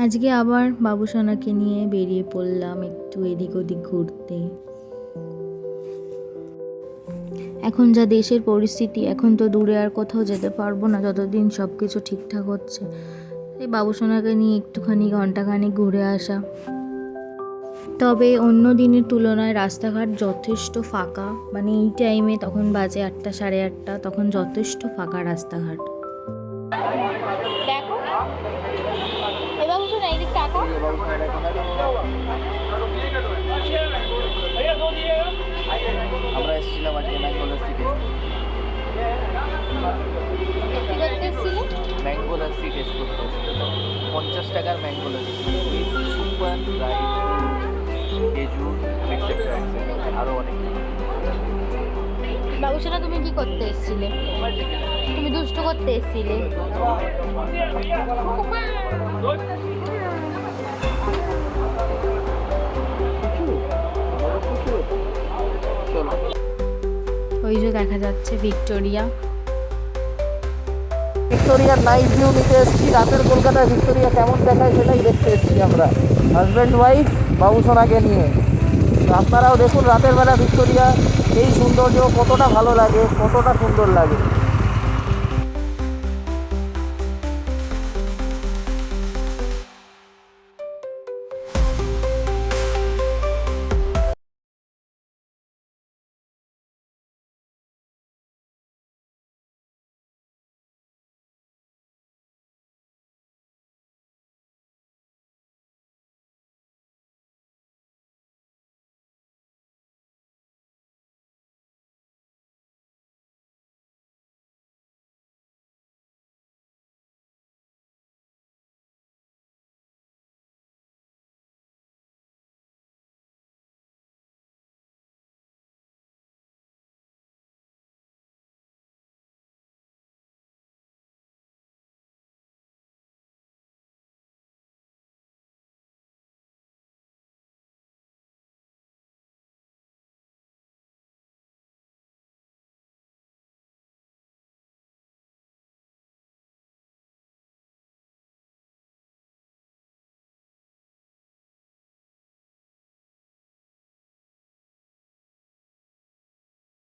আজকে আবার বাবুসোনাকে নিয়ে বেরিয়ে পড়লাম একটু এদিক ওদিক ঘুরতে। এখন যা দেশের পরিস্থিতি, এখন তো দূরে আর কোথাও যেতে পারবো না যতদিন সব কিছু ঠিকঠাক হচ্ছে। এই বাবুসোনাকে নিয়ে একটুখানি ঘন্টাখানেক ঘুরে আসা। তবে অন্য দিনের তুলনায় রাস্তাঘাট যথেষ্ট ফাঁকা, মানে এই টাইমে, তখন বাজে 8টা সাড়ে 8টা, তখন যথেষ্ট ফাঁকা রাস্তাঘাট। দেখো এবার বুঝো না এইদিক টাকা আমরা এসেছিলাম আজকে ম্যাঙ্গো লস্যি কি করতে এসেছিলে? ম্যাঙ্গো লস্যি টেস্ট করতে এসেছিলাম। 50 টাকার mango lassi with super dry খেজুর এক্সেট্রা আরও অনেক কিছু। বাবুসোনা তুমি কি করতে এসেছিলে? তুমি দুষ্ট করতে এসেছিলে? ওই যে দেখা যাচ্ছে ভিক্টোরিয়া। ভিক্টোরিয়ার নাইট ভিউ নিতে এসেছি। রাতের কলকাতায় ভিক্টোরিয়া কেমন দেখায় সেটাই দেখতে এসেছি আমরা, হাজব্যান্ড ওয়াইফ বাবুসোনাকে নিয়ে। আপনারাও দেখুন রাতের বেলা ভিক্টোরিয়া এই সৌন্দর্য কতটা ভালো লাগে, কতটা সুন্দর লাগে।